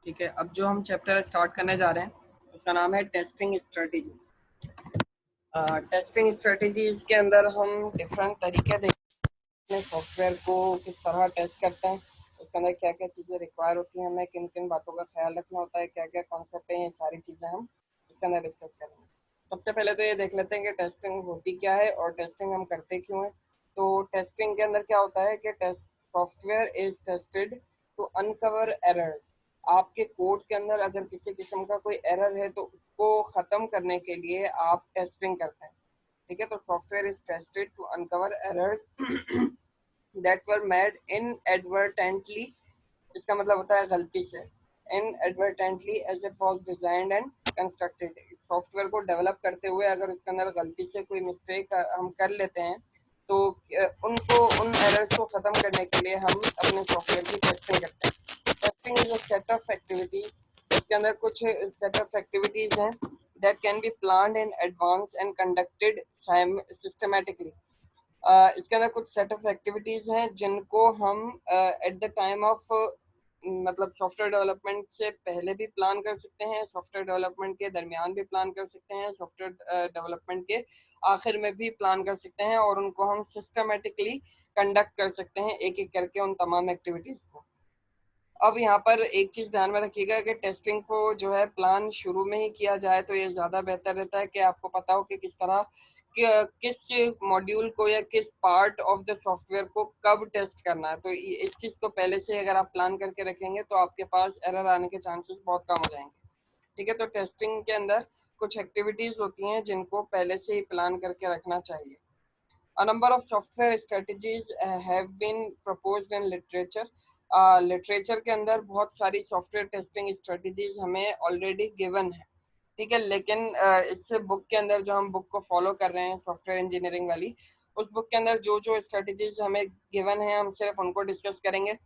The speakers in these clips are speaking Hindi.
ठीक है, अब जो हम चैप्टर स्टार्ट करने जा रहे हैं उसका नाम है टेस्टिंग स्ट्रेटेजी। टेस्टिंग स्ट्रेटेजीज के अंदर हम डिफरेंट तरीके देखते हैं सॉफ्टवेयर को किस तरह टेस्ट करते हैं, उसके अंदर क्या क्या चीज़ें रिक्वायर होती हैं, हमें किन किन बातों का ख्याल रखना होता है, क्या क्या कॉन्सेप्ट है, ये सारी चीज़ें हम इसके अंदर डिस्कस करेंगे। सबसे पहले तो ये देख लेते हैं कि टेस्टिंग होती क्या है और टेस्टिंग हम करते क्यों हैं। तो टेस्टिंग के अंदर क्या होता है कि test software is tested to uncover errors. आपके कोड के अंदर अगर किसी किस्म का कोई एरर है तो उसको ख़त्म करने के लिए आप टेस्टिंग करते हैं। ठीक है, तो software is tested to uncover errors that were made inadvertently. इसका मतलब होता है गलती से। Inadvertently as it was designed and constructed. Software को डेवलप करते हुए अगर उसके अंदर गलती से कोई मिस्टेक हम कर लेते हैं तो उनको उन एरर्स को ख़त्म करने के लिए हम अपने सॉफ्टवेयर की टेस्टिंग करते हैं। Testing is a set of activities. इसके अंदर कुछ सेट ऑफ एक्टिविटीज हैं that can be planned in advance and conducted systematically. इसके अंदर कुछ सेट ऑफ एक्टिविटीज हैं जिनको हम एट द टाइम ऑफ मतलब सॉफ्टवेयर डेवलपमेंट से पहले भी प्लान कर सकते हैं, सॉफ्टवेयर डेवलपमेंट के दरमियान भी प्लान कर सकते हैं, सॉफ्टवेयर डेवलपमेंट के आखिर में भी प्लान कर सकते हैं और उनको हम सिस्टमेटिकली कंडक्ट कर सकते हैं एक एक करके उन तमाम एक्टिविटीज को। अब यहाँ पर एक चीज़ ध्यान में रखिएगा कि टेस्टिंग को जो है प्लान शुरू में ही किया जाए तो ये ज़्यादा बेहतर रहता है कि आपको पता हो कि किस तरह किस मॉड्यूल को या किस पार्ट ऑफ द सॉफ्टवेयर को कब टेस्ट करना है। तो इस चीज़ को पहले से अगर आप प्लान करके रखेंगे तो आपके पास एरर आने के चांसेस बहुत कम हो जाएंगे। ठीक है, तो टेस्टिंग के अंदर कुछ एक्टिविटीज़ होती हैं जिनको पहले से ही प्लान करके रखना चाहिए। A number of software strategies have been proposed in literature. Literature के अंदर बहुत सारी सॉफ्टवेयर टेस्टिंग स्ट्रेटजीज हमें ऑलरेडी गिवन है। ठीक है, लेकिन इससे बुक के अंदर जो हम बुक को फॉलो कर रहे हैं सॉफ्टवेयर इंजीनियरिंग वाली, उस बुक के अंदर जो जो स्ट्रेटजीज हमें गिवन है हम सिर्फ उनको डिस्कस करेंगे।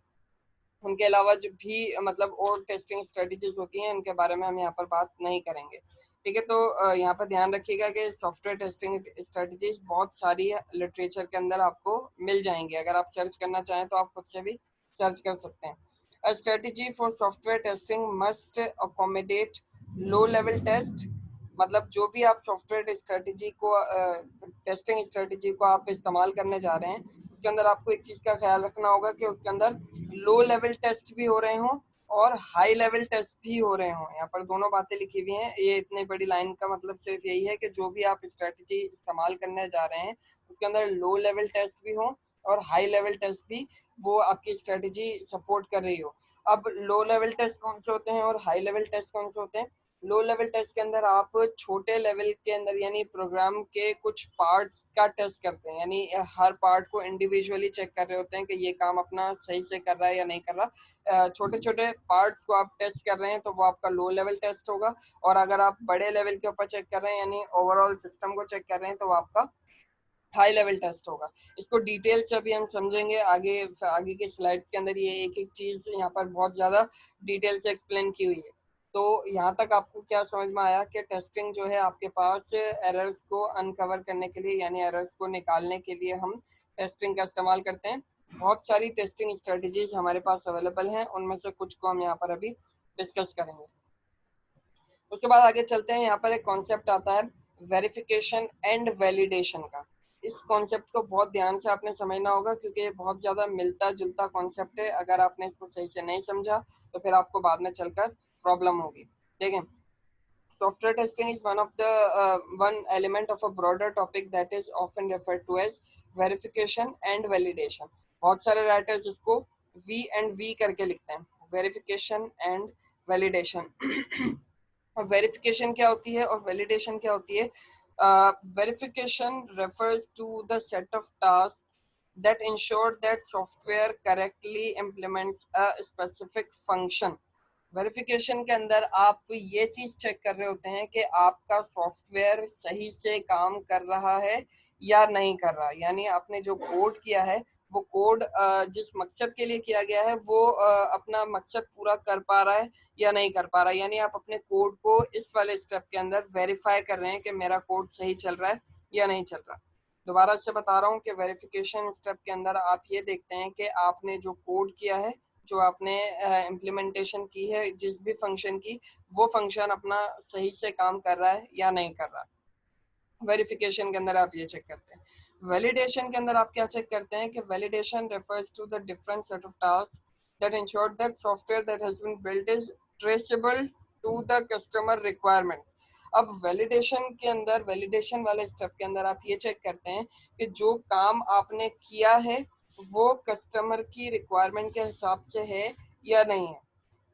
उनके अलावा जो भी मतलब और टेस्टिंग स्ट्रेटजीज होती हैं उनके बारे में हम यहाँ पर बात नहीं करेंगे। ठीक है, तो यहाँ पर ध्यान रखिएगा कि सॉफ्टवेयर टेस्टिंग स्ट्रेटजीज बहुत सारी लिटरेचर के अंदर आपको मिल जाएंगी। अगर आप सर्च करना चाहें तो आप खुद से भी सर्च कर सकते हैं। A strategy for software testing must accommodate low level test. मतलब जो भी आप सॉफ्टवेयर स्ट्रेटजी को टेस्टिंग स्ट्रेटजी को आप इस्तेमाल करने जा रहे हैं उसके अंदर आपको एक चीज़ का ख्याल रखना होगा कि उसके अंदर लो लेवल टेस्ट भी हो रहे हों और हाई लेवल टेस्ट भी हो रहे हों। यहाँ पर दोनों बातें लिखी हुई हैं। ये इतनी बड़ी लाइन का मतलब सिर्फ यही है कि जो भी आप स्ट्रेटजी इस्तेमाल करने जा रहे हैं उसके अंदर लो लेवल टेस्ट भी हो और हाई लेवल टेस्ट भी वो आपकी स्ट्रेटजी सपोर्ट कर रही हो। अब लो लेवल टेस्ट कौन से होते हैं और हाई लेवल टेस्ट कौन से होते हैं? लो लेवल टेस्ट के अंदर आप छोटे लेवल के अंदर यानी प्रोग्राम के कुछ पार्ट्स का टेस्ट करते हैं, यानी हर पार्ट को इंडिविजुअली चेक कर रहे होते हैं कि ये काम अपना सही से कर रहा है या नहीं कर रहा। छोटे छोटे पार्ट्स को आप टेस्ट कर रहे हैं तो वो आपका लो लेवल टेस्ट होगा। और अगर आप बड़े लेवल के ऊपर चेक कर रहे हैं यानी ओवरऑल सिस्टम को चेक कर रहे हैं तो वो आपका हाई लेवल टेस्ट होगा। इसको डिटेल से अभी हम समझेंगे आगे आगे की स्लाइड के अंदर। ये एक एक चीज़ यहाँ पर बहुत ज़्यादा डिटेल से एक्सप्लेन की हुई है। तो यहाँ तक आपको क्या समझ में आया कि टेस्टिंग जो है आपके पास एरर्स को अनकवर करने के लिए यानी एरर्स को निकालने के लिए हम टेस्टिंग का इस्तेमाल करते हैं। बहुत सारी टेस्टिंग स्ट्रेटजीज हमारे पास अवेलेबल हैं, उनमें से कुछ को हम यहाँ पर अभी डिस्कस करेंगे। उसके बाद आगे चलते हैं। यहाँ पर एक कॉन्सेप्ट आता है वेरिफिकेशन एंड वैलिडेशन का। इस कॉन्सेप्ट को बहुत ध्यान से आपने समझना होगा क्योंकि ये बहुत ज़्यादा मिलता जुलता कॉन्सेप्ट है। अगर आपने इसको सही से नहीं समझा तो फिर आपको बाद में चलकर प्रॉब्लम होगी। देखें, software testing is one element of a broader topic that is often referred to as verification and validation. बहुत सारे राइटर्स इसको V and V करके लिखते हैं, वेरिफिकेशन एंड वैलिडेशन। और वेरिफिकेशन क्या होती है और वैलिडेशन क्या होती है? Verification refers to the set of tasks that ensure that software correctly implements a specific function. Verification के अंदर आप ये चीज चेक कर रहे होते हैं कि आपका सॉफ्टवेयर सही से काम कर रहा है या नहीं कर रहा। यानी आपने जो कोड किया है वो कोड जिस मकसद के लिए किया गया है वो अपना मकसद पूरा कर पा रहा है या नहीं कर पा रहा है। यानी आप अपने कोड को इस वाले स्टेप के अंदर वेरीफाई कर रहे हैं कि मेरा कोड सही चल रहा है या नहीं चल रहा। दोबारा से बता रहा हूँ कि वेरिफिकेशन स्टेप के अंदर आप ये देखते हैं कि आपने जो कोड किया है जो आपने इम्प्लीमेंटेशन की है जिस भी फंक्शन की, वो फंक्शन अपना सही से काम कर रहा है या नहीं कर रहा। वेरिफिकेशन के अंदर आप ये चेक करते हैं। वैलिडेशन के अंदर आप क्या चेक करते हैं कि validation refers to the different set of task that ensure that software that has been built is traceable to the customer requirements. अब वैलिडेशन के अंदर, वैलिडेशन वाले स्टेप के अंदर आप ये चेक करते हैं कि जो काम आपने किया है वो कस्टमर की रिक्वायरमेंट के हिसाब से है या नहीं है।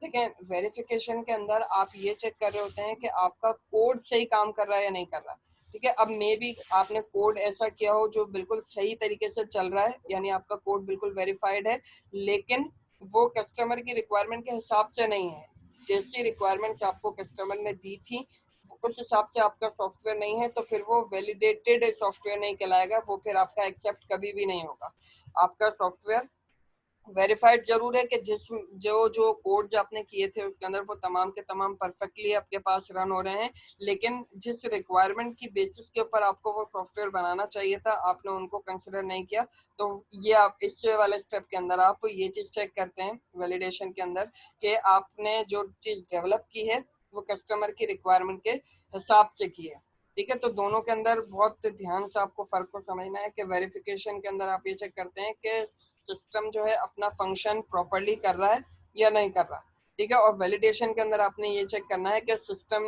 देखें, वेरिफिकेशन के अंदर आप ये चेक कर रहे होते हैं कि आपका कोड सही काम कर रहा है या नहीं कर रहा। ठीक है, अब मे बी आपने कोड ऐसा किया हो जो बिल्कुल सही तरीके से चल रहा है, यानी आपका कोड बिल्कुल वेरीफाइड है, लेकिन वो कस्टमर की रिक्वायरमेंट के हिसाब से नहीं है। जैसी रिक्वायरमेंट्स आपको कस्टमर ने दी थी उस हिसाब से आपका सॉफ्टवेयर नहीं है, तो फिर वो वैलिडेटेड सॉफ्टवेयर नहीं कहलाएगा, वो फिर आपका एक्सेप्ट कभी भी नहीं होगा। आपका सॉफ्टवेयर वेरीफाइड जरूर है कि जिस जो जो कोड जो आपने किए थे उसके अंदर वो तमाम के तमाम परफेक्टली आपके पास रन हो रहे हैं, लेकिन जिस रिक्वायरमेंट की बेसिस के ऊपर आपको वो सॉफ्टवेयर बनाना चाहिए था आपने उनको कंसिडर नहीं किया। तो ये आप इस वाले स्टेप के अंदर आप ये चीज चेक करते हैं वैलिडेशन के अंदर कि आपने जो चीज डेवलप की है वो कस्टमर की रिक्वायरमेंट के हिसाब से की है। ठीक है, तो दोनों के अंदर बहुत ध्यान से आपको फर्क को समझना है कि वेरिफिकेशन के अंदर आप ये चेक करते हैं कि सिस्टम जो है अपना फंक्शन प्रॉपर्ली कर रहा है या नहीं कर रहा। ठीक है, और वैलिडेशन के अंदर आपने ये चेक करना है कि सिस्टम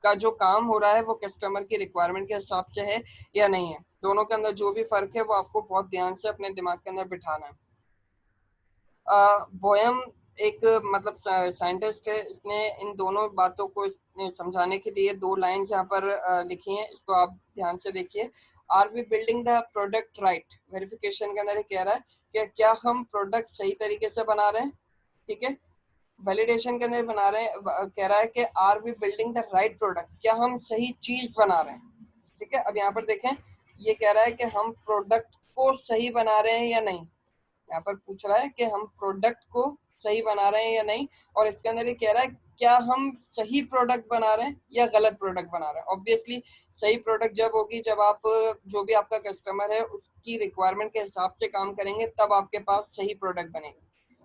का जो काम हो रहा है वो कस्टमर की रिक्वायरमेंट के हिसाब से है या नहीं है। दोनों के अंदर जो भी फर्क है वो आपको बहुत ध्यान से अपने दिमाग के अंदर बिठाना है। बोयम एक मतलब साइंटिस्ट है, इसने इन दोनों बातों को समझाने के लिए दो लाइंस यहाँ पर लिखी हैं, इसको आप ध्यान से देखिए। Are we building the product right, verification के अंदर ये कह रहा है कि क्या हम प्रोडक्ट सही तरीके से बना रहे हैं। ठीक है, वैलिडेशन के अंदर बना रहे हैं, कह रहा है कि are we building the right product, क्या हम सही चीज बना रहे हैं। ठीक है, अब यहाँ पर देखें, ये कह रहा है कि हम प्रोडक्ट को सही बना रहे हैं या नहीं। यहाँ पर पूछ रहा है कि हम प्रोडक्ट को सही बना रहे हैं या नहीं, और इसके अंदर ये कह रहा है क्या हम सही प्रोडक्ट बना रहे हैं या गलत प्रोडक्ट बना रहे हैं। ऑब्वियसली सही प्रोडक्ट जब होगी जब आप जो भी आपका कस्टमर है उसकी रिक्वायरमेंट के हिसाब से काम करेंगे, तब आपके पास सही प्रोडक्ट बनेगी।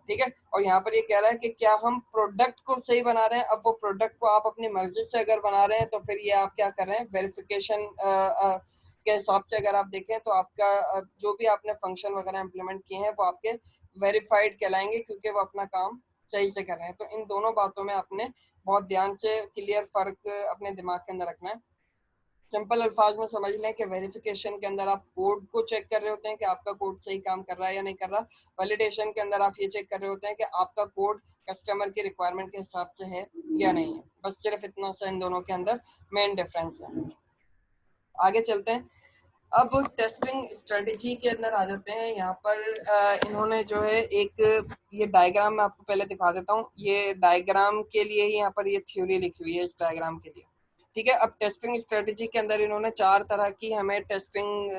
ठीक है, और यहाँ पर ये कह रहा है कि क्या हम प्रोडक्ट को सही बना रहे हैं। अब वो प्रोडक्ट को आप अपनी मर्जी से अगर बना रहे हैं तो फिर ये आप क्या कर रहे हैं, वेरिफिकेशन के हिसाब से अगर आप देखें तो आपका जो भी आपने फंक्शन वगैरह इम्प्लीमेंट किए हैं वो आपके वेरीफाइड कहलाएंगे, क्योंकि वो अपना काम सही से कर रहे हैं। तो इन दोनों बातों में आपने बहुत ध्यान से क्लियर फर्क अपने दिमाग के अंदर रखना है। सिंपल अल्फाज में समझ लें कि वेरिफिकेशन के अंदर आप कोड को चेक कर रहे होते हैं कि आपका कोड सही काम कर रहा है या नहीं कर रहा। वैलिडेशन के अंदर आप ये चेक कर रहे होते हैं कि आपका कोड कस्टमर की रिक्वायरमेंट के हिसाब से है या नहीं है। बस सिर्फ इतना सा इन दोनों के अंदर मेन डिफरेंस है। आगे चलते हैं, अब टेस्टिंग स्ट्रेटेजी के अंदर आ जाते हैं। यहाँ पर इन्होंने जो है एक ये डायग्राम मैं आपको पहले दिखा देता हूँ। ये डायग्राम के लिए ही यहाँ पर ये थ्योरी लिखी हुई है इस डायग्राम के लिए। ठीक है, अब टेस्टिंग स्ट्रेटेजी के अंदर इन्होंने 4 तरह की हमें टेस्टिंग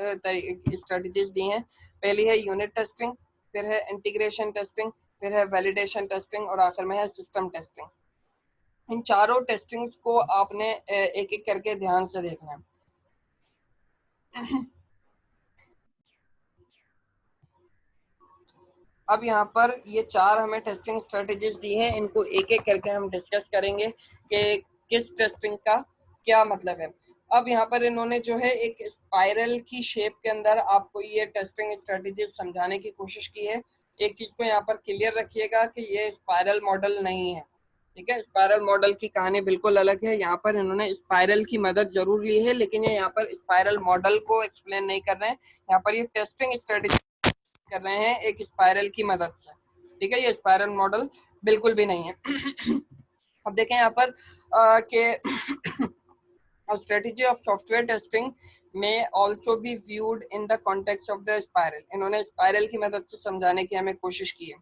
स्ट्रेटेजीज दी हैं। पहली है यूनिट टेस्टिंग, फिर है इंटीग्रेशन टेस्टिंग, फिर है वैलिडेशन टेस्टिंग और आखिर में है सिस्टम टेस्टिंग। इन चारों टेस्टिंग को आपने एक एक करके ध्यान से देखना है। अब यहाँ पर ये 4 हमें टेस्टिंग स्ट्रेटेजीज दी हैं, इनको एक एक करके हम डिस्कस करेंगे कि किस टेस्टिंग का क्या मतलब है। अब यहाँ पर इन्होंने जो है एक स्पाइरल की शेप के अंदर आपको ये टेस्टिंग स्ट्रेटेजीज समझाने की कोशिश की है। एक चीज को यहाँ पर क्लियर रखिएगा कि ये स्पाइरल मॉडल नहीं है। ठीक है, स्पाइरल मॉडल की कहानी बिल्कुल अलग है। यहाँ पर इन्होंने स्पाइरल की मदद जरूर ली है, लेकिन ये यहाँ पर स्पाइरल मॉडल को एक्सप्लेन नहीं कर रहे हैं। यहाँ पर ये टेस्टिंग स्ट्रेटेजी कर रहे हैं एक स्पाइरल की मदद से। ठीक है, ये स्पाइरल मॉडल बिल्कुल भी नहीं है। अब देखें यहाँ पर कि strategy of software testing may also be viewed in the context of the spiral। इन्होंने स्पाइरल की मदद से समझाने की हमें कोशिश की है।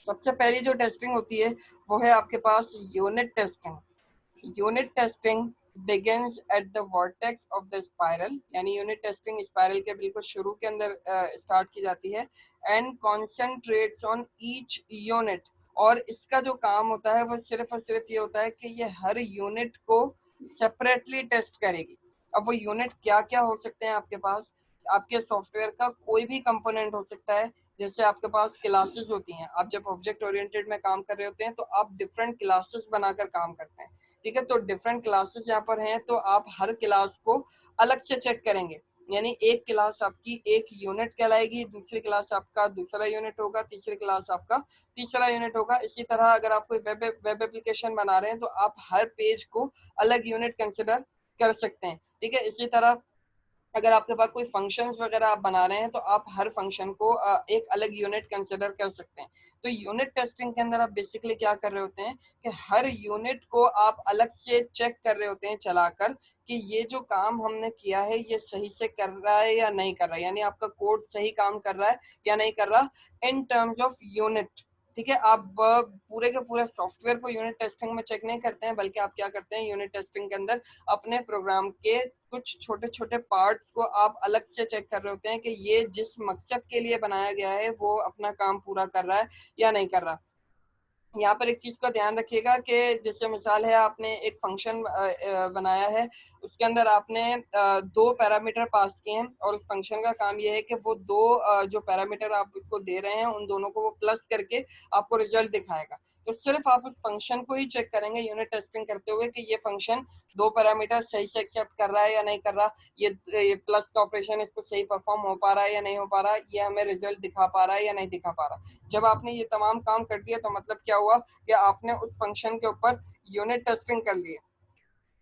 सबसे पहली जो टेस्टिंग होती है वो है आपके पास unit testing. Unit testing begins at the vertex of the spiral, यानी यूनिट टेस्टिंग स्पाइरल के बिल्कुल शुरू के अंदर स्टार्ट की जाती है। And concentrates on each unit, और इसका जो काम होता है वो सिर्फ और सिर्फ ये होता है कि ये हर यूनिट को सेपरेटली टेस्ट करेगी। अब वो यूनिट क्या क्या हो सकते हैं आपके पास, आपके सॉफ्टवेयर का कोई भी कंपोनेंट हो सकता है। जैसे आपके पास क्लासेस होती हैं, आप जब ऑब्जेक्ट ओरिएंटेड में काम कर रहे होते हैं तो आप डिफरेंट क्लासेस बनाकर काम करते हैं, ठीक है। तो डिफरेंट क्लासेस यहाँ पर हैं, तो आप हर क्लास को अलग से चेक करेंगे। यानी एक क्लास आपकी एक यूनिट कहलाएगी, दूसरी क्लास आपका दूसरा यूनिट होगा, तीसरी क्लास आपका तीसरा यूनिट होगा। इसी तरह अगर आप कोई वेब एप्लीकेशन बना रहे हैं तो आप हर पेज को अलग यूनिट कंसिडर कर सकते हैं, ठीक है। इसी तरह अगर आपके पास कोई फंक्शंस वगैरह आप बना रहे हैं तो आप हर फंक्शन को एक अलग यूनिट कंसिडर कर सकते हैं। तो यूनिट टेस्टिंग के अंदर आप बेसिकली क्या कर रहे होते हैं कि हर यूनिट को आप अलग से चेक कर रहे होते हैं चलाकर कि ये जो काम हमने किया है ये सही से कर रहा है या नहीं कर रहा है, यानी आपका कोड सही काम कर रहा है या नहीं कर रहा इन टर्म्स ऑफ यूनिट, ठीक है। आप पूरे के पूरे सॉफ्टवेयर को यूनिट टेस्टिंग में चेक नहीं करते हैं, बल्कि आप क्या करते हैं यूनिट टेस्टिंग के अंदर अपने प्रोग्राम के कुछ छोटे छोटे पार्ट्स को आप अलग से चेक कर रहे होते हैं कि ये जिस मकसद के लिए बनाया गया है वो अपना काम पूरा कर रहा है या नहीं कर रहा। यहाँ पर एक चीज का ध्यान रखिएगा कि जैसे मिसाल है आपने एक फंक्शन बनाया है, उसके अंदर आपने दो पैरामीटर पास किए हैं और उस फंक्शन का काम ये है कि वो दो जो पैरामीटर आप उसको दे रहे हैं उन दोनों को वो प्लस करके आपको रिजल्ट दिखाएगा। तो सिर्फ आप उस फंक्शन को ही चेक करेंगे यूनिट टेस्टिंग करते हुए कि ये फंक्शन दो पैरामीटर सही से एक्सेप्ट कर रहा है या नहीं कर रहा, ये प्लस का ऑपरेशन इसको सही परफॉर्म हो पा रहा है या नहीं हो पा रहा, ये हमें रिजल्ट दिखा पा रहा है या नहीं दिखा पा रहा। जब आपने ये तमाम काम कर दिया तो मतलब क्या हुआ कि आपने उस फंक्शन के ऊपर यूनिट टेस्टिंग कर ली है।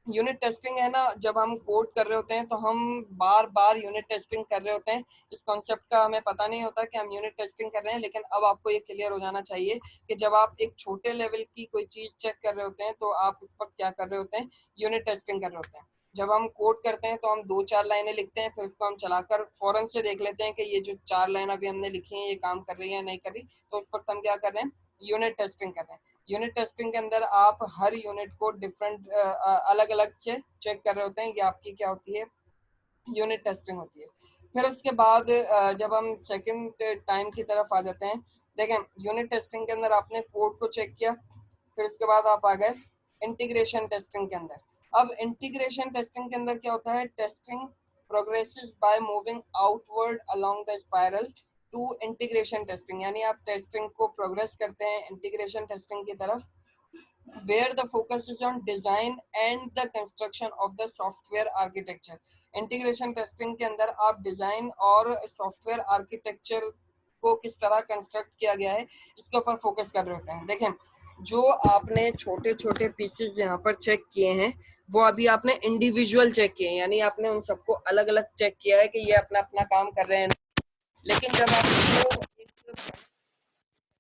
यूनिट टेस्टिंग है ना, जब हम कोड कर रहे होते हैं तो हम बार बार यूनिट टेस्टिंग कर रहे होते हैं। इस कॉन्सेप्ट का हमें पता नहीं होता कि हम यूनिट टेस्टिंग कर रहे हैं, लेकिन अब आपको ये क्लियर हो जाना चाहिए कि जब आप एक छोटे लेवल की कोई चीज चेक कर रहे होते हैं तो आप उस वक्त क्या कर रहे होते हैं, यूनिट टेस्टिंग कर रहे होते हैं। जब हम कोड करते हैं तो हम दो चार लाइनें लिखते हैं, फिर उसको हम चलाकर फौरन से देख लेते हैं कि ये जो चार लाइन अभी हमने लिखी है ये काम कर रही है या नहीं कर रही। तो उस वक्त हम क्या कर रहे हैं, यूनिट टेस्टिंग कर रहे हैं। यूनिट टेस्टिंग के अंदर आप हर यूनिट को डिफरेंट अलग अलग से चेक कर रहे होते हैं, ये आपकी क्या होती है, यूनिट टेस्टिंग होती है। फिर उसके बाद जब हम सेकंड टाइम की तरफ आ जाते हैं, देखें यूनिट टेस्टिंग के अंदर आपने कोड को चेक किया, फिर उसके बाद आप आ गए इंटीग्रेशन टेस्टिंग के अंदर। अब इंटीग्रेशन टेस्टिंग के अंदर क्या होता है, testing progresses by moving outward along the spiral to integration testing, यानी आप टेस्टिंग को प्रोग्रेस करते हैं इंटीग्रेशन टेस्टिंग की तरफ, where the focus is on design and the construction of the software architecture। Integration testing के अंदर आप डिजाइन और सॉफ्टवेयर आर्किटेक्चर को किस तरह कंस्ट्रक्ट किया गया है इसके ऊपर फोकस कर रहे होते हैं। देखें जो आपने छोटे छोटे पीसेस यहाँ पर चेक किए हैं वो अभी आपने इंडिविजुअल चेक किए हैं, यानी आपने उन सबको अलग अलग चेक किया है कि ये अपना अपना काम कर रहे हैं। लेकिन जब आप इसको एक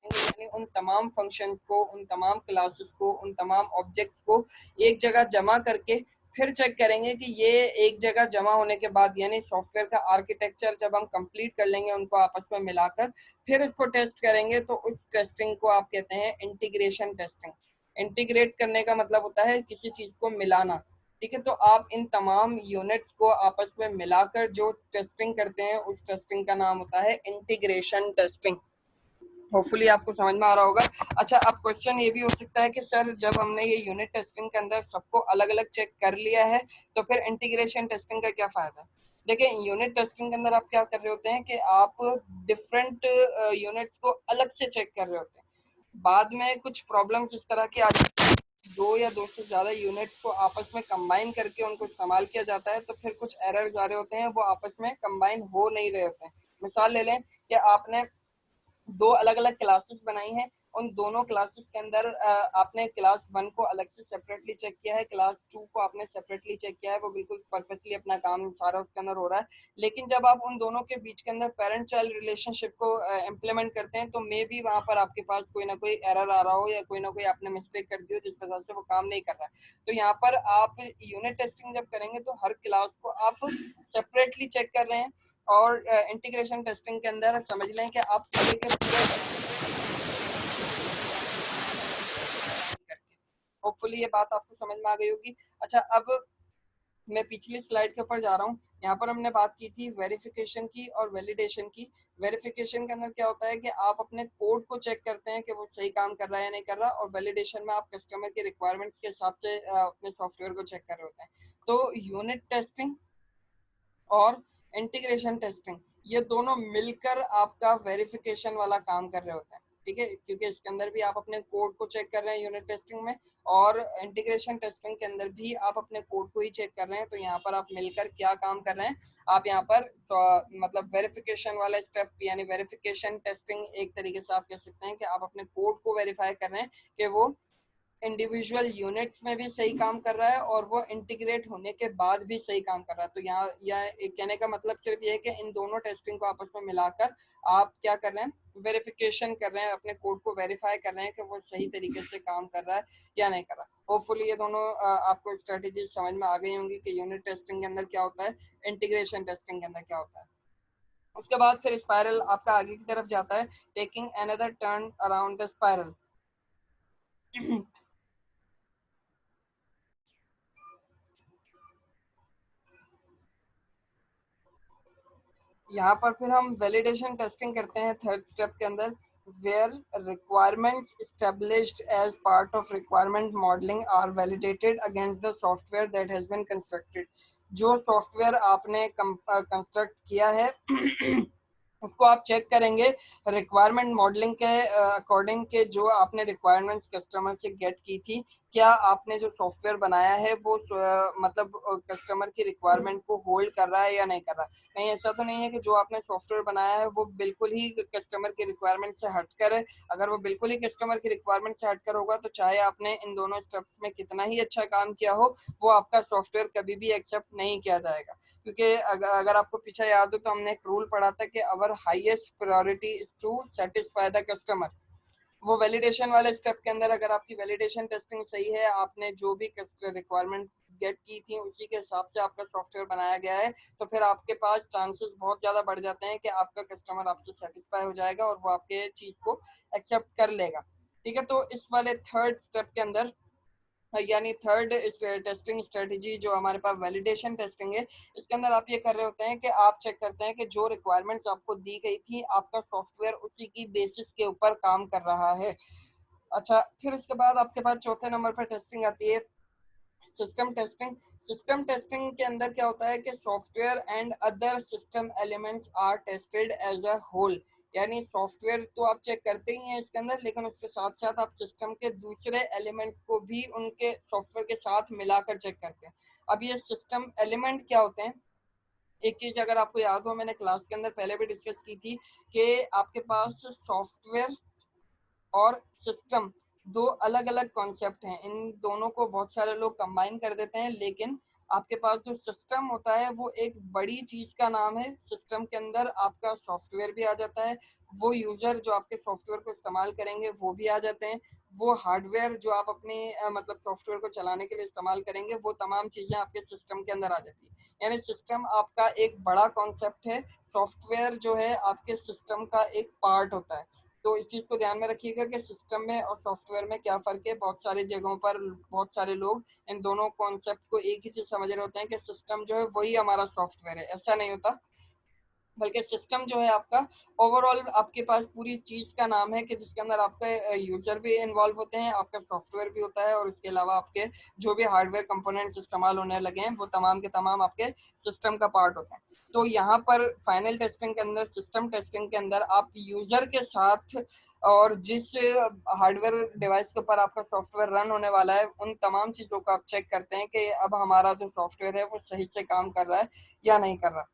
यानी उन तमाम फंक्शंस को, उन तमाम क्लासेस को, उन तमाम ऑब्जेक्ट्स को एक जगह जमा करके फिर चेक करेंगे कि ये एक जगह जमा होने के बाद यानी सॉफ्टवेयर का आर्किटेक्चर जब हम कंप्लीट कर लेंगे उनको आपस में मिलाकर फिर इसको टेस्ट करेंगे, तो उस टेस्टिंग को आप कहते हैं इंटीग्रेशन टेस्टिंग। इंटीग्रेट करने का मतलब होता है किसी चीज को मिलाना, ठीक है। तो आप इन तमाम यूनिट्स को आपस में मिलाकर जो टेस्टिंग करते हैं उस टेस्टिंग का नाम होता है इंटीग्रेशन टेस्टिंग। होपफुली आपको समझ में आ रहा होगा। अच्छा, अब क्वेश्चन ये भी हो सकता है कि सर जब हमने ये यूनिट टेस्टिंग के अंदर सबको अलग अलग चेक कर लिया है तो फिर इंटीग्रेशन टेस्टिंग का क्या फायदा। देखिए यूनिट टेस्टिंग के अंदर आप क्या कर रहे होते हैं कि आप डिफरेंट यूनिट्स को अलग से चेक कर रहे होते हैं। बाद में कुछ प्रॉब्लम्स इस तरह की आ जाती है, दो या दो से ज्यादा यूनिट्स को आपस में कंबाइन करके उनको इस्तेमाल किया जाता है तो फिर कुछ एरर्स आ रहे होते हैं, वो आपस में कंबाइन हो नहीं रहे होते हैं। मिसाल ले लें कि आपने दो अलग अलग क्लासेस बनाई हैं, उन दोनों क्लासेस के अंदर आपने क्लास 1 को अलग से सेपरेटली चेक किया है, क्लास 2 को आपने सेपरेटली चेक किया है, वो बिल्कुल परफेक्टली अपना काम सारा उसके अंदर हो रहा है। लेकिन जब आप उन दोनों के बीच के अंदर पेरेंट चाइल्ड रिलेशनशिप को इम्प्लीमेंट करते हैं तो मे बी वहां पर आपके पास कोई ना कोई एरर आ रहा हो या कोई ना कोई आपने मिस्टेक कर दी हो जिस वजह से वो काम नहीं कर रहा है। तो यहाँ पर आप यूनिट टेस्टिंग जब करेंगे तो हर क्लास को आप सेपरेटली चेक कर रहे हैं, और इंटीग्रेशन टेस्टिंग के अंदर समझ लें कि आप पूरे के पूरे करके, होपफुली ये बात आपको समझ में आ गई होगी। अच्छा, अब मैं पिछली स्लाइड के ऊपर जा रहा हूँ। यहाँ पर हमने बात की थी वेरिफिकेशन की और वैलिडेशन की। वेरिफिकेशन के अंदर क्या होता है कि आप अपने कोड को चेक करते हैं कि वो सही काम कर रहा है या नहीं कर रहा, और वैलिडेशन में आप कस्टमर की रिक्वायरमेंट्स के हिसाब से अपने सॉफ्टवेयर को चेक कर रहे होते हैं। तो यूनिट टेस्टिंग और इंटीग्रेशन टेस्टिंग, ये दोनों मिलकर आपका वेरिफिकेशन वाला काम कर रहे होते हैं, ठीक है, क्योंकि इसके अंदर भी आप अपने कोड को चेक कर रहे हैं यूनिट टेस्टिंग में, और इंटीग्रेशन टेस्टिंग के अंदर भी आप अपने कोड को ही चेक कर रहे हैं। तो यहाँ पर आप मिलकर क्या काम कर रहे हैं, आप यहाँ पर मतलब वेरिफिकेशन वाला स्टेप, यानी वेरिफिकेशन टेस्टिंग एक तरीके से आप कह सकते हैं कि आप अपने कोड को वेरीफाई कर रहे हैं कि वो इंडिविजुअल यूनिट्स में भी सही काम कर रहा है और वो इंटीग्रेट होने के बाद भी सही काम कर रहा है। तो यहाँ एक कहने का मतलब सिर्फ ये है कि इन दोनों टेस्टिंग को आपस में मिलाकर आप क्या कर रहे हैं, वेरिफिकेशन कर रहे हैं, अपने कोड को वेरीफाई कर रहे हैं कि वो सही तरीके से काम कर रहा है या नहीं कर रहा। होपफुली ये दोनों आपको स्ट्रेटेजी समझ में आ गई होंगी कि यूनिट टेस्टिंग के अंदर क्या होता है, इंटीग्रेशन टेस्टिंग के अंदर क्या होता है। उसके बाद फिर स्पाइरल आपका आगे की तरफ जाता है, taking another turn around the spiral. यहाँ पर फिर हम वैलिडेशन टेस्टिंग करते हैं थर्ड स्टेप के अंदर, where requirement established as part of requirement modeling are validated against the software that has been constructed। जो सॉफ्टवेयर आपने कंस्ट्रक्ट किया है उसको आप चेक करेंगे रिक्वायरमेंट मॉडलिंग के अकॉर्डिंग के, जो आपने रिक्वायरमेंट्स कस्टमर से गेट की थी, क्या आपने जो सॉफ्टवेयर बनाया है वो मतलब कस्टमर की रिक्वायरमेंट को होल्ड कर रहा है या नहीं कर रहा है। कहीं ऐसा तो नहीं है कि जो आपने सॉफ्टवेयर बनाया है वो बिल्कुल ही कस्टमर की रिक्वायरमेंट से हटकर है। अगर वो बिल्कुल ही कस्टमर की रिक्वायरमेंट से हटकर होगा तो चाहे आपने इन दोनों स्टेप्स में कितना ही अच्छा काम किया हो, वो आपका सॉफ्टवेयर कभी भी एक्सेप्ट नहीं किया जाएगा। क्योंकि अगर आपको पीछे याद हो तो हमने एक रूल पढ़ा था कि our highest priority is to satisfy the customer. वो वैलिडेशन वाले स्टेप के अंदर अगर आपकी वैलिडेशन टेस्टिंग सही है, आपने जो भी रिक्वायरमेंट गेट की थी उसी के हिसाब से आपका सॉफ्टवेयर बनाया गया है, तो फिर आपके पास चांसेस बहुत ज्यादा बढ़ जाते हैं कि आपका कस्टमर आपसे सेटिस्फाई हो जाएगा और वो आपके चीज को एक्सेप्ट कर लेगा। ठीक है, तो इस वाले थर्ड स्टेप के अंदर, यानी थर्ड टेस्टिंग स्ट्रेटेजी जो हमारे पास वैलिडेशन टेस्टिंग है, इसके अंदर आप ये कर रहे होते हैं कि आप चेक करते हैं कि जो रिक्वायरमेंट्स आपको दी गई थी आपका सॉफ्टवेयर उसी की बेसिस के ऊपर काम कर रहा है। अच्छा, फिर उसके बाद आपके पास चौथे नंबर पर टेस्टिंग आती है, सिस्टम टेस्टिंग। सिस्टम टेस्टिंग के अंदर क्या होता है कि software and other system elements are tested as a whole. यानी सॉफ्टवेयर तो आप चेक करते ही हैं इसके अंदर, लेकिन उसके साथ साथ आप सिस्टम के दूसरे एलिमेंट्स को भी उनके सॉफ्टवेयर के साथ मिलाकर चेक करते हैं। अब ये सिस्टम एलिमेंट क्या होते हैं, एक चीज अगर आपको याद हो, मैंने क्लास के अंदर पहले भी डिस्कस की थी कि आपके पास सॉफ्टवेयर और सिस्टम दो अलग अलग कॉन्सेप्ट हैं। इन दोनों को बहुत सारे लोग कंबाइन कर देते हैं, लेकिन आपके पास जो सिस्टम होता है वो एक बड़ी चीज का नाम है। सिस्टम के अंदर आपका सॉफ्टवेयर भी आ जाता है, वो यूजर जो आपके सॉफ्टवेयर को इस्तेमाल करेंगे वो भी आ जाते हैं, वो हार्डवेयर जो आप अपने मतलब सॉफ्टवेयर को चलाने के लिए इस्तेमाल करेंगे, वो तमाम चीजें आपके सिस्टम के अंदर आ जाती है। यानी सिस्टम आपका एक बड़ा कॉन्सेप्ट है, सॉफ्टवेयर जो है आपके सिस्टम का एक पार्ट होता है। तो इस चीज को ध्यान में रखिएगा कि सिस्टम में और सॉफ्टवेयर में क्या फर्क है। बहुत सारी जगहों पर बहुत सारे लोग इन दोनों कॉन्सेप्ट को एक ही चीज समझ रहे होते हैं कि सिस्टम जो है वही हमारा सॉफ्टवेयर है। ऐसा नहीं होता, बल्कि सिस्टम जो है आपका ओवरऑल आपके पास पूरी चीज का नाम है कि जिसके अंदर आपके यूजर भी इन्वॉल्व होते हैं, आपका सॉफ्टवेयर भी होता है, और इसके अलावा आपके जो भी हार्डवेयर कंपोनेंट्स इस्तेमाल होने लगे हैं वो तमाम के तमाम आपके सिस्टम का पार्ट होते हैं। तो यहाँ पर फाइनल टेस्टिंग के अंदर, सिस्टम टेस्टिंग के अंदर आप यूजर के साथ और जिस हार्डवेयर डिवाइस के ऊपर आपका सॉफ्टवेयर रन होने वाला है उन तमाम चीज़ों को आप चेक करते हैं कि अब हमारा जो सॉफ्टवेयर है वो सही से काम कर रहा है या नहीं कर रहा।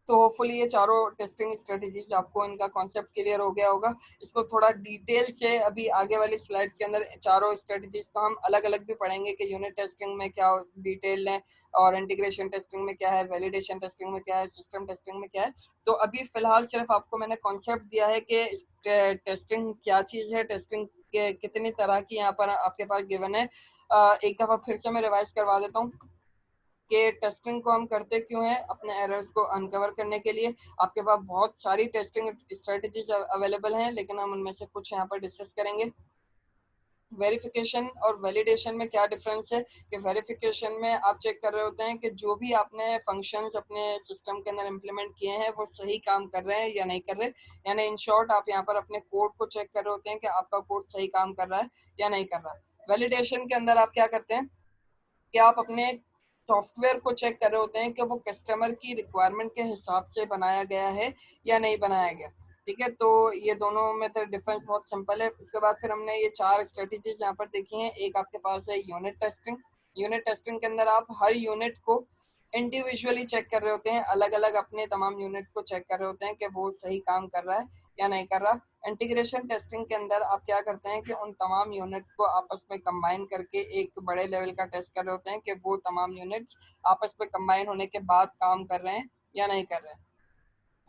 तो होपफुली ये चारों टेस्टिंग स्ट्रेटेजीज आपको इनका कॉन्सेप्ट क्लियर हो गया होगा। इसको थोड़ा डिटेल से अभी आगे वाली स्लाइड्स के अंदर चारों स्ट्रेटेजीज को हम अलग अलग भी पढ़ेंगे कि यूनिट टेस्टिंग में क्या डिटेल है, और इंटीग्रेशन टेस्टिंग में क्या है, वैलिडेशन टेस्टिंग में क्या है, सिस्टम टेस्टिंग में क्या है। तो अभी फिलहाल सिर्फ आपको मैंने कॉन्सेप्ट दिया है कि टेस्टिंग क्या चीज़ है, टेस्टिंग के कितनी तरह की यहाँ पर आपके पास गिवन है। एक दफ़ा फिर से मैं रिवाइज करवा देता हूँ कि टेस्टिंग को हम करते क्यों हैं, अपने एरर्स को अनकवर करने के लिए। आपके पास बहुत सारी टेस्टिंग स्ट्रेटजीज अवेलेबल हैं, लेकिन हम उनमें से कुछ यहाँ पर डिस्कस करेंगे। वेरिफिकेशन और वैलिडेशन में क्या डिफरेंस है कि वेरिफिकेशन में आप चेक कर रहे होते हैं कि जो भी आपने फंक्शंस अपने सिस्टम के अंदर इम्प्लीमेंट किए हैं वो सही काम कर रहे हैं या नहीं कर रहे। यानी इन शॉर्ट आप यहाँ पर अपने कोड को चेक कर रहे होते हैं कि आपका कोड सही काम कर रहा है या नहीं कर रहा। वैलिडेशन के अंदर आप क्या करते हैं कि आप अपने सॉफ्टवेयर को चेक कर रहे होते हैं कि वो कस्टमर की रिक्वायरमेंट के हिसाब से बनाया गया है या नहीं बनाया गया। ठीक है, तो ये दोनों में तो डिफरेंस बहुत सिंपल है। उसके बाद फिर हमने ये 4 स्ट्रेटेजीज यहाँ पर देखी हैं। एक आपके पास है यूनिट टेस्टिंग। यूनिट टेस्टिंग के अंदर आप हर यूनिट को इंडिविजुअली चेक कर रहे होते हैं, अलग अलग अपने तमाम यूनिट्स को चेक कर रहे होते हैं कि वो सही काम कर रहा है या नहीं कर रहा। इंटीग्रेशन टेस्टिंग के अंदर आप क्या करते हैं कि उन तमाम यूनिट्स को आपस में कंबाइन करके एक बड़े लेवल का टेस्ट कर रहे होते हैं कि वो तमाम यूनिट्स आपस में कंबाइन होने के बाद काम कर रहे हैं या नहीं कर रहे हैं।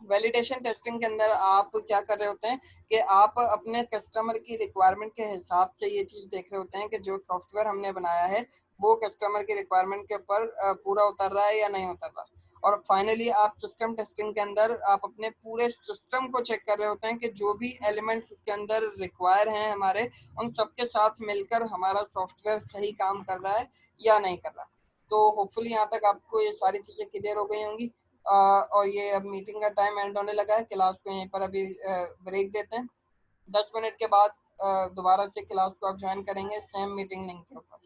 वैलिडेशन टेस्टिंग के अंदर आप क्या कर रहे होते हैं कि आप अपने कस्टमर की रिक्वायरमेंट के हिसाब से ये चीज़ देख रहे होते हैं कि जो सॉफ्टवेयर हमने बनाया है वो कस्टमर की रिक्वायरमेंट के ऊपर पूरा उतर रहा है या नहीं उतर रहा। और फाइनली आप सिस्टम टेस्टिंग के अंदर आप अपने पूरे सिस्टम को चेक कर रहे होते हैं कि जो भी एलिमेंट्स उसके अंदर रिक्वायर हैं हमारे, उन सबके साथ मिलकर हमारा सॉफ्टवेयर सही काम कर रहा है या नहीं कर रहा। तो होपफुली यहाँ तक आपको ये सारी चीज़ें क्लियर हो गई होंगी। और ये अब मीटिंग का टाइम एंड होने लगा है, क्लास को यहीं पर अभी ब्रेक देते हैं। 10 मिनट के बाद दोबारा से क्लास को आप ज्वाइन करेंगे सेम मीटिंग लिंक के ऊपर।